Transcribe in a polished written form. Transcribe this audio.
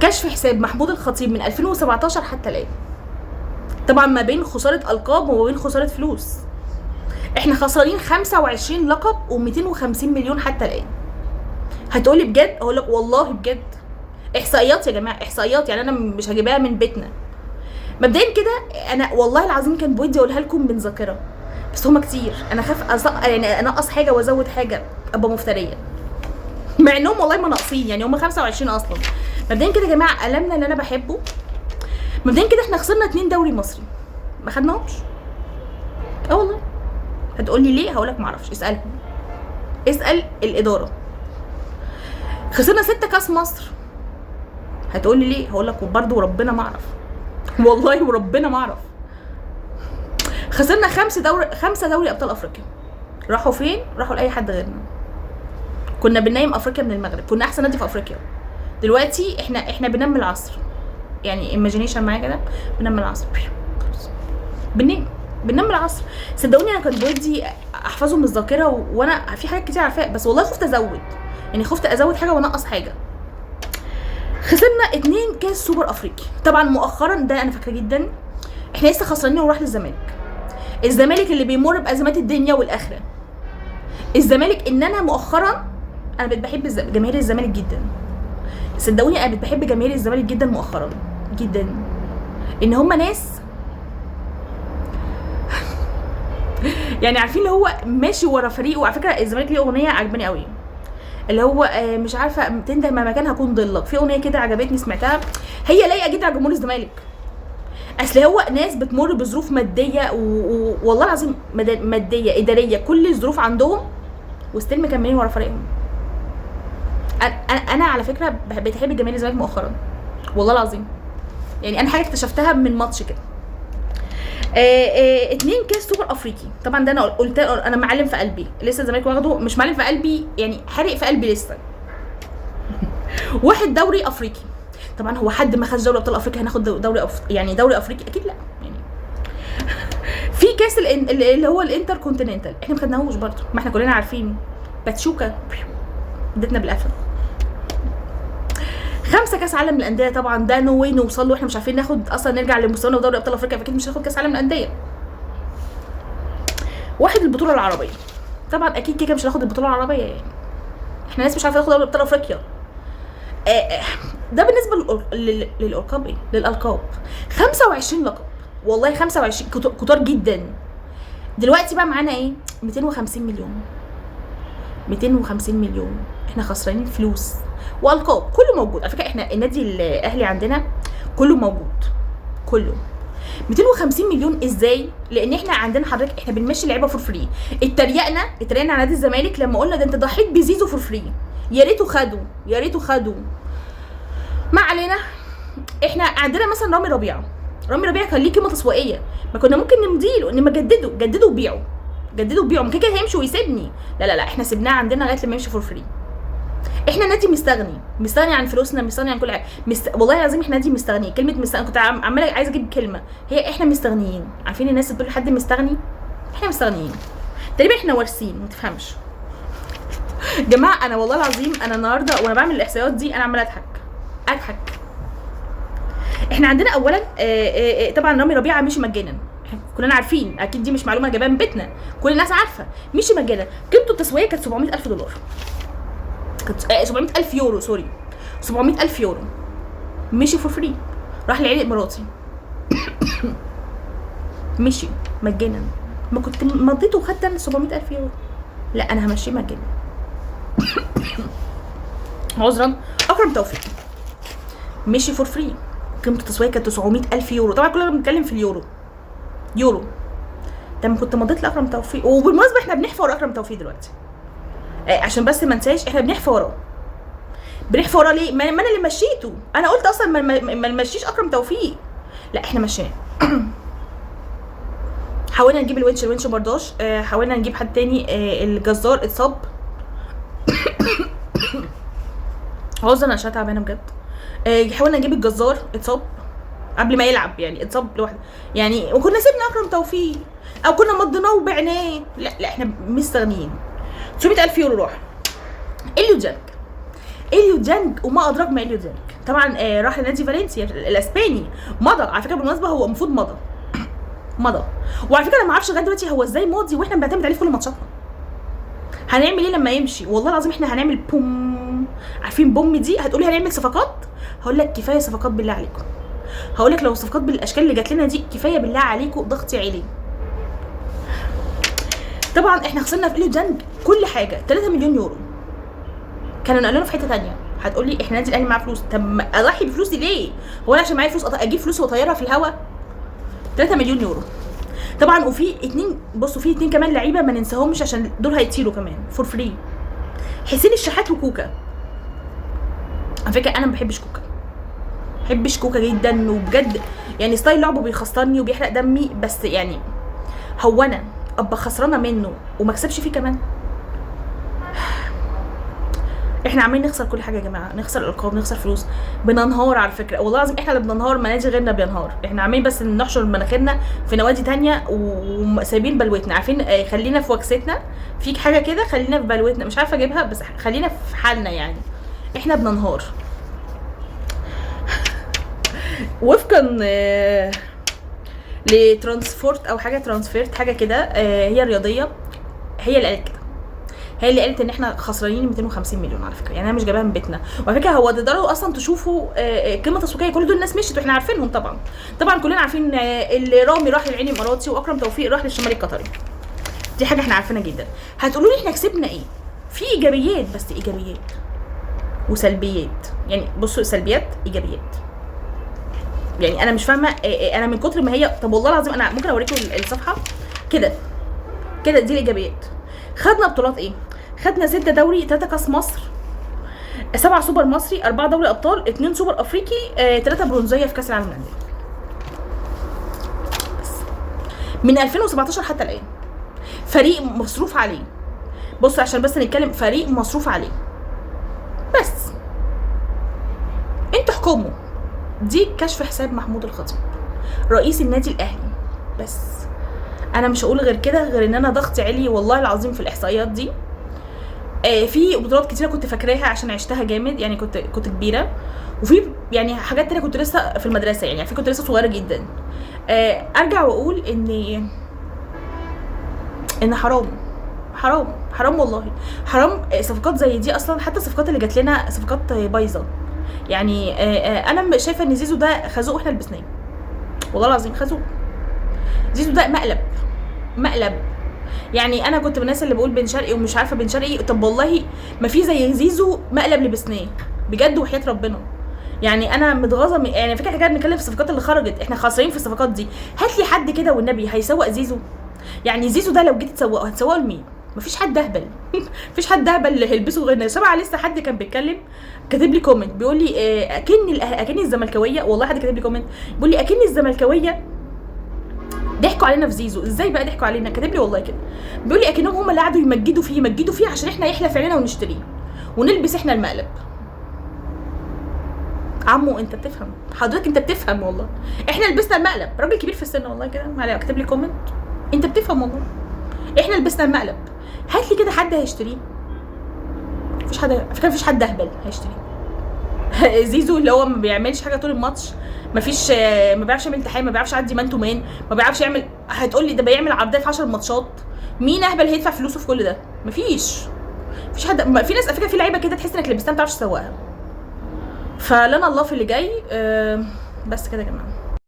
كشف حساب محمود الخطيب من 2017 حتى الان، طبعا ما بين خساره القاب وما بين خساره فلوس. احنا خسرانين 25 لقب و250 مليون حتى الان. هتقولي بجد؟ اقول لك والله بجد، احصائيات يا جماعه، احصائيات، يعني انا مش هجيبها من بيتنا. مبدئيا كده انا والله العظيم كان بودي اقولها لكم من ذاكره، بس هما كتير، انا خاف يعني انقص حاجه وازود حاجه ابقى مفتريه، مع انهم والله ما ناقصين، يعني هما 25 اصلا. مبدئيا كده يا جماعه، قلمنا اللي انا بحبه. مبدئيا كده احنا خسرنا 2 دوري مصري ما خدناهمش. والله هتقولي ليه؟ هقولك معرفش، اسالهم، اسال الاداره. خسرنا 6 كاس مصر. هتقولي ليه؟ هقولك وبرده وربنا ما اعرف، والله وربنا ما اعرف. خسرنا 5 دوري ابطال افريقيا. راحوا فين؟ راحوا لاي حد غيرنا. كنا بننام افريقيا من المغرب، كنا احسن نادي في افريقيا. دلوقتي احنا بننام من العصر، يعني ايماجينيشن معايا كده، بننام من العصر، بننام من العصر. صدقوني انا كان بودي احفظه من الذاكره، وانا في حاجات كتير عارفاها، بس والله خفت ازود، يعني خفت ازود حاجه وانقص حاجه. خسرنا 2 كاس سوبر افريقي. طبعا مؤخرا ده انا فاكره جدا، احنا لسه خسرانين وراح للزمالك. الزمالك اللي بيمر بازمات الدنيا والاخره. الزمالك ان انا مؤخرا انا بقيت بحب جماهير الزمالك جدا. صدقوني انا بقيت بحب جماهير الزمالك جدا مؤخرا جدا، ان هم ناس يعني عارفين اللي هو ماشي ورا فريقه. وعلى فكره الزمالك ليه اغنيه عجباني قوي، اللي هو مش عارفه تنده ما مكان هكون ضلك، في اغنيه كده عجبتني سمعتها، هي لايقه جدا على جمهور الزمالك. اصل هو ناس بتمر بظروف ماديه والله العظيم ماديه اداريه، كل الظروف عندهم وستيل مكملين ورا فريقهم. انا على فكره بحب جماهير الزمالك مؤخرا والله العظيم، يعني انا حاجه اكتشفتها من ماتش كده. 2 كاس سوبر افريقي. طبعا ده انا قلت انا معلم في قلبي، لسه الزمالك واخده، مش معلم في قلبي يعني حارق في قلبي لسه. 1 دوري افريقي. طبعا هو حد ما خدش دوري ابطال افريقيا هناخد يعني دوري افريقي؟ اكيد لا. يعني في كاس اللي هو الانتر كونتيننتال احنا ما خدناهوش برضه، ما احنا كلنا عارفين باتشوكا ادتنا بالقفل. 5 كاس عالم للانديه. طبعا ده نو واي نوصل له، احنا مش عارفين ناخد اصلا نرجع لمستوانا ودوري ابطال افريقيا، فاكيد مش هناخد كاس عالم للانديه. 1 البطوله العربيه. طبعا اكيد كده مش هناخد البطوله العربيه، يعني احنا ناس مش عارفين ناخد دوري ابطال افريقيا. ده بالنسبه للالقاب. للالقاب 25 لقب، والله 25 كتار جدا. دلوقتي بقى معانا ايه؟ 250 مليون. 250 مليون احنا خسرانين فلوس والقاب، كله موجود على فكره. احنا النادي الاهلي عندنا كله موجود، كله. 250 مليون ازاي؟ لان احنا عندنا حضرتك احنا بنمشي اللعيبه فور فري. اتريقنا على نادي الزمالك لما قلنا ده انت ضحيت بزيزو فور فري، يا ريته خدوا. ما علينا. احنا عندنا مثلا رامي ربيعه كان ليه قيمه تسويقيه، ما كنا ممكن نمديله ان ما جددوا وبيعوا، ما كده هيمشي ويسيبني. لا احنا سيبناه عندنا لغايه لما يمشي فور فري. احنا نادي مستغني عن فلوسنا، مستغني عن كل حاجه. والله العظيم احنا نادي مستغني. كلمه مستغني كنت عماله عايزه اجيب كلمه، هي احنا مستغنيين. عارفين الناس بتقول حد مستغني؟ احنا مستغنيين تقريبا، احنا وارثين، ما تفهمش. جماعه انا والله العظيم انا النهارده وانا بعمل الاحصائيات دي انا عماله اضحك. احنا عندنا اولا طبعا رامي ربيعه مشي مجانا، كلنا عارفين، اكيد دي مش معلومه جايباها من بيتنا، كل الناس عارفه. مشي مجانا، قيمته التسويقيه كانت 700,000 دولار، كانت 700,000 يورو، سوري 700,000 يورو. مشي فور فري، راح لعيل اماراتي. مشي مجانا. ما كنت مضيته وخدت انا 700,000 يورو، لا انا همشيه مجانا. عذرا. اكرم توفيق مشي فور فري، قيمته التسويقيه كانت 900,000 يورو. طبعا كلنا بنتكلم في اليورو. ده ما كنت مضيت لاكرم توفيق. وبالمناسبه احنا بنحفى ورا اكرم توفيق دلوقتي، عشان بس ما انساش، احنا بنحفى وراه ليه؟ ما انا اللي مشيته. انا قلت اصلا ما نمشيش اكرم توفيق، لا احنا مشيناه. حاولنا نجيب الونش برداش، حاولنا نجيب حد تاني، الجزار اتصاب. عذرا عشان تعبانه بجد. حاولنا نجيب الجزار اتصاب قبل ما يلعب، يعني اتصاب لوحده يعني، وكنا سيبنا اكرم توفيق او كنا مضيناه وبعناه. لا احنا مستغنيين. 900,000 يورو راح. اليو ديانج وما ادراك ما اليو ديانج. طبعا راح لنادي فالنسيا الاسباني، مضى على فكره بالمناسبه، هو المفروض مضى. وعلى فكره انا ما اعرفش لغايه دلوقتي هو ازاي ماضي واحنا بنعتمد عليه في كل ماتشاتنا. هنعمل ايه لما يمشي؟ والله العظيم احنا هنعمل بوم. عارفين بوم دي؟ هتقولي هنعمل صفقات، هقول لك كفايه صفقات بالله عليكم. هقول لك لو الصفقات بالاشكال اللي جات لنا دي كفايه بالله عليكم، ضغطي عالي. طبعا احنا خسرنا في اليو دانج كل حاجه 3 مليون يورو، كانوا نقلونا في حته ثانيه. هتقولي احنا نادي الاهلي معاه فلوس، طب اضحي بفلوسي ليه؟ هو انا عشان معايا فلوس اجيب فلوس واطيرها في الهواء؟ 3 مليون يورو طبعا. وفي اتنين، بصوا في اتنين كمان لعيبه ما ننساهمش عشان دول هيطيروا كمان فور فري، حسين الشحات وكوكا. على فكره انا ما بحبش كوكا، جدا، وبجد يعني ستايل لعبه بيخسرني وبيحرق دمي، بس يعني هو انا ابقى خسرانه منه وما اكسبش فيه كمان؟ احنا عمالين نخسر كل حاجه يا جماعه، نخسر الالقاب، نخسر فلوس، بننهار. على فكره والله العظيم احنا اللي بننهار، ما نادي غيرنا بينهار. احنا عمالين بس نحشر مناخيرنا في نوادي تانية وسايبين بلوتنا. عارفين خلينا في وكستنا، فيك حاجه كده، خلينا في بلوتنا، مش عارفه اجيبها بس خلينا في حالنا يعني. احنا بننهار وفقا لترانسفورت او حاجه ترانسفيرت حاجه كده، هي الرياضيه هي اللي قالت كده، هي اللي قالت ان احنا خسرانين 250 مليون على فكره. يعني انا مش جايباها من بيتنا، وعلى فكره هو تقدروا اصلا تشوفوا قيمه تسويقيه كل دول الناس مشيت واحنا عارفينهم. طبعا كلنا عارفين اللي رامي راح للعين الاماراتي واكرم توفيق راح للشمالي القطري، دي حاجه احنا عارفينها جدا. هتقولوا لي احنا كسبنا ايه؟ في ايجابيات، بس ايجابيات وسلبيات. يعني بصوا، سلبيات ايجابيات، يعني انا مش فاهمه. انا من كتر ما هي، طب والله العظيم انا ممكن اوريكم الصفحه كده دي الايجابيات. خدنا بطولات ايه؟ خدنا 6 دوري، 3 كاس مصر، 7 سوبر مصري، 4 دوري ابطال، 2 سوبر افريقي، 3 برونزيه في كاس العالم للانديه. بس من 2017 حتى الان فريق مصروف عليه. بصوا عشان بس نتكلم، فريق مصروف عليه بس. انتوا احكموا. دي كشف حساب محمود الخطيب رئيس النادي الاهلي. بس انا مش هقول غير كده، غير ان انا ضغطي عالي والله العظيم في الاحصائيات دي. في بطولات كتيره كنت فاكراها عشان عشتها جامد، يعني كنت كبيره، وفي يعني حاجات تانية كنت لسه في المدرسه، يعني كنت لسه صغيره جدا. ارجع واقول ان حرام والله حرام. صفقات زي دي اصلا، حتى الصفقات اللي جات لنا صفقات بايظه. يعني انا شايفه ان زيزو ده خازوق واحنا لبسناه، والله العظيم خازوق. زيزو ده مقلب. يعني انا كنت من الناس اللي بقول بن شرقي ومش عارفه بن شرقي، طب والله ما في زي زيزو مقلب لبسناه بجد وحياه ربنا. يعني انا متغاظه يعني فكره احنا بنتكلم في الصفقات اللي خرجت، احنا خاسرين في الصفقات دي. هات لي حد كده والنبي هيسوق زيزو. يعني زيزو ده لو جيت تسوقه هتسوقه لمين؟ مفيش حد اهبل مفيش حد اهبل اللي هيلبسه غيرنا. سبعه لسه حد كان بيتكلم كاتب لي كومنت بيقول لي اكني الزملكاويه، والله حد كاتب لي كومنت بيقول لي اكني الزملكاويه ضحكوا علينا في زيزو. ازاي بقى ضحكوا علينا؟ كاتب لي والله كده بيقول لي اكنهم هم اللي قعدوا يمجدوا فيه عشان احنا يحلف علينا ونشتريه ونلبس احنا المقلب. عمو انت بتفهم، حضرتك انت بتفهم والله. احنا لبسنا المقلب، راجل كبير في السن والله كده معلش كاتب لي كومنت، انت بتفهم والله. احنا لبسنا المقلب، هات لي كده حد هيشتريه. مفيش حد، فكره مفيش حد اهبل هيشتريه. زيزو اللي هو ما بيعملش حاجه طول الماتش، مفيش، ما بيعرفش يعمل التحام، ما بيعرفش يعدي مان تو مان، ما بيعرفش يعمل. هتقول لي ده بيعمل عرضيه في 10 ماتشات، مين اهبل هيدفع فلوسه في كل ده؟ مفيش حد. في ناس على فكره، في لعيبه كده تحس انك لبستها ما بتعرفش تسوقها. فلنا الله في اللي جاي. بس كده يا جماعه.